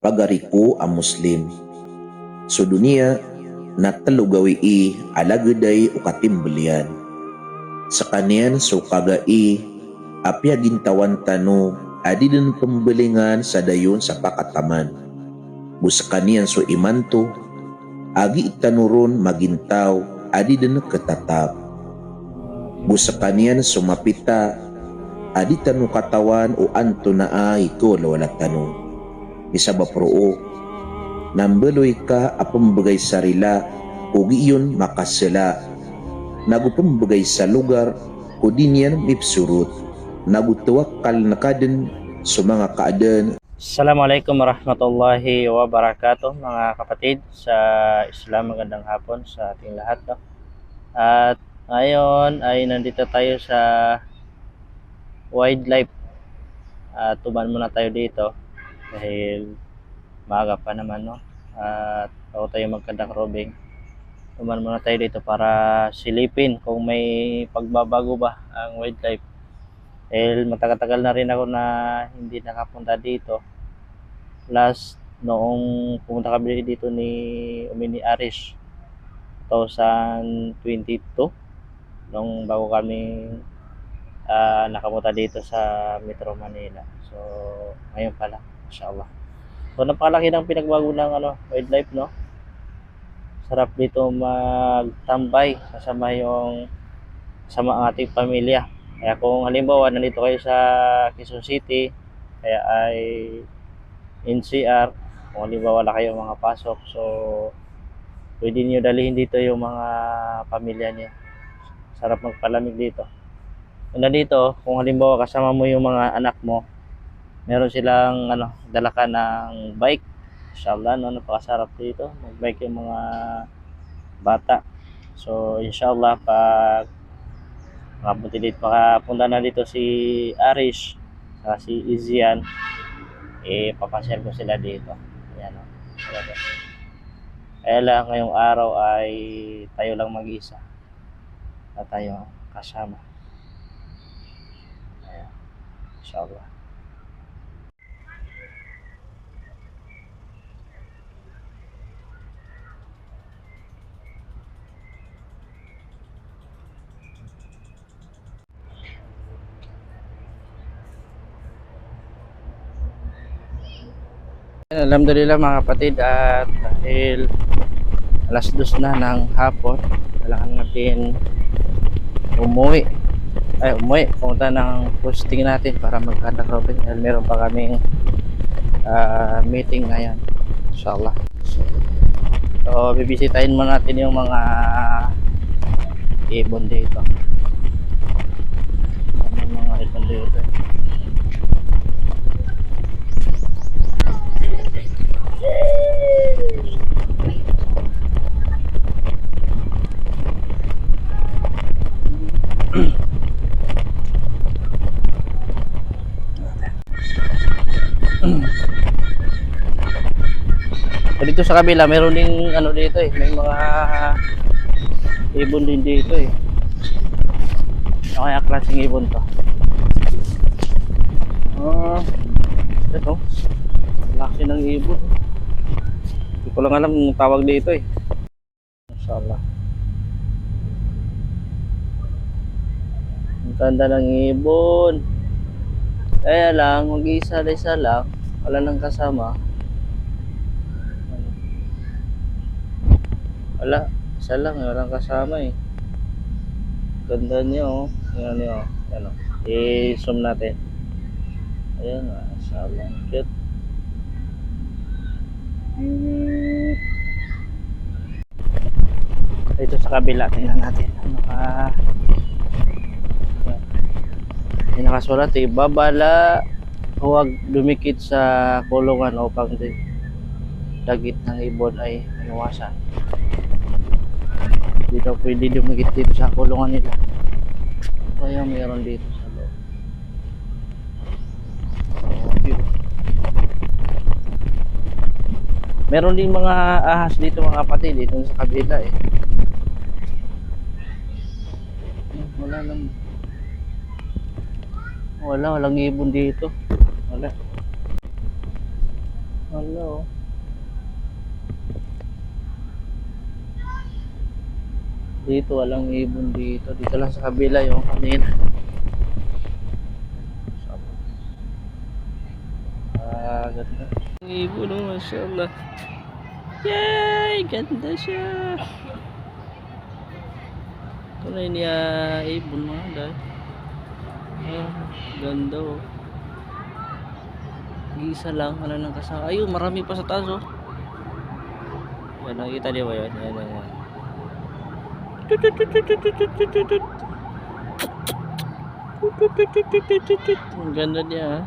pagariku ang Muslim. So dunia, natalugawi alagaday o katimbalian. Sa kanian so kagai, apya gintawan tano, adi din pembelingan sa dayon sa pakataman. Busa kanian so imanto, agi itanuron magintaw, adi din ketatap. Busa kanian so mapita, adi tanu katawan o anto na iko wala tanu. Isa ba pro, nambeloy ka apambagay sarila, ugi yun makasila. Nagupambagay sa lugar, o din yan mipsurut. Nagutuwakal na kadin sa mga kaadan. Assalamualaikum warahmatullahi wabarakatuh mga kapatid sa Islam. Magandang hapon sa ating lahat, no? At ngayon ay nandito tayo sa wildlife. Tuman muna tayo dito dahil maaga pa naman, no? At bago tayo magkandak robing, tuman muna tayo dito para silipin kung may pagbabago ba ang wildlife. Dahil matagal-tagal na rin ako na hindi nakapunta dito. Last noong pumunta kami dito ni Arish 2022 nung bago kami nakapunta dito sa Metro Manila. So ngayon pa lang, inshallah. So napakalaki ng pinagbago ng wildlife, no? Sarap dito magtambay kasama yung ang ating pamilya. Kaya kung halimbawa nandito kayo sa Quezon City, kaya ay NCR, kung halimbawa wala kayong mga pasok, so pwede niyo dalhin dito yung mga pamilya niyo. Sarap magpalamig dito. Kung nandito, kung halimbawa kasama mo yung mga anak mo, meron silang dala ka ng bike. Inshallah, no, napakasarap dito magbike yung mga bata. So inshallah, pag makapunta na dito si Arish si Izian, papasyal ko sila dito. Ayan, o. Kaya lang ngayong araw ay tayo lang mag-isa at tayo kasama. Ayan, inshallah. Alhamdulillah mga kapatid, at dahil alas 2 na ng hapon, kailangan natin umuwi. Pumunta ng posting natin para mag-contact robin dahil meron pa kaming meeting ngayon, inshallah. So bibisitahin mo natin yung mga ibon dito. Mga ibon dito. Dito sa kabila meron ding dito may mga ibon din dito Ano kaya klaseng ibon to? Ito laki ng ibon. Hindi ko lang alam kung tawag dito Inshallah. Ang ganda ng ibon. Kaya lang mag-isa lang, wala nang kasama. Wala, isa lang, walang kasama Ganda niya Ayan niyo, i-zoom natin. Ayan, mashallah, cute. Dito sa kabila, tingnan natin. May nakasulat babala, huwag dumikit sa kulungan upang dagit ng ibon ay iwasan. Hindi daw pwede dumikit dito sa kulungan nila. Kaya mayroon dito sa loob. Meron din mga ahas dito mga kapatid dito sa kabila walang ibon dito. Wala. Hello. Dito walang ibon dito. Dito lang sa kabila yung kanina. Ganda. Ang ibon no, mashallah. Yay! Ganda siya. Ito na yun ibon mga dahil. Ganda oh. Isa lang, wala nang kasama. Ayun, marami pa sa taas oh. Yan, nakikita niyo ba yun? Yan, yan, yan. Ang ganda niya ha.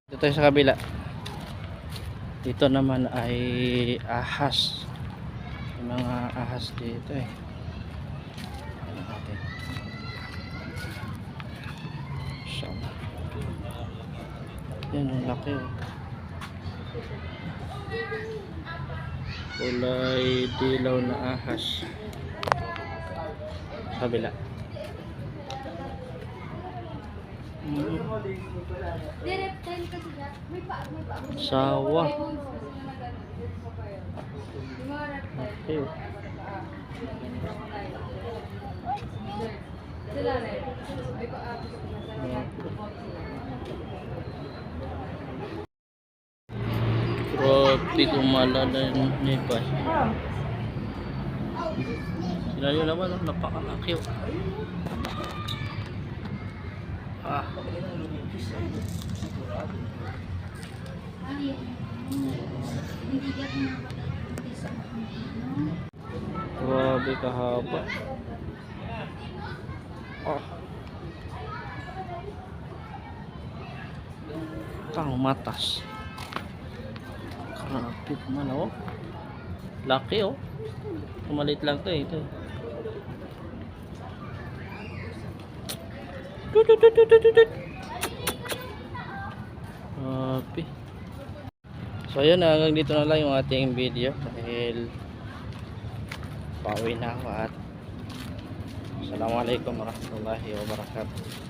Dito tayo sa kabila. Dito naman ay ahas. May mga ahas dito eh. Ano natin? Sama. Yan ang laki oh. Kulay dilaw na ahas. Sa kabila. Sawa. Okay. Grabe kumalala yung nipah. Sila yun naman, napakalaki oh. Grabe kahaba. Tang matas. Grabe man oh. Laki oh. Kumalit lang to eh. Ito. Grabe. So ayun, hanggang dito na lang yung ating video dahil pauwi na ako at assalamualaikum warahmatullahi wabarakatuh.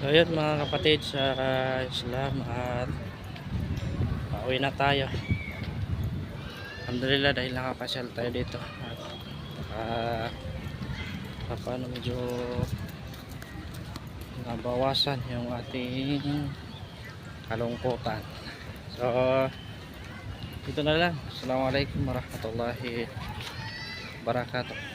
So yun mga kapatid sa Islam at pauwi na tayo. Alhamdulillah dahil nakapasyal tayo dito at paano medyo nabawasan yung ating kalungkutan. So dito na lang. Assalamualaikum warahmatullahi wabarakatuh.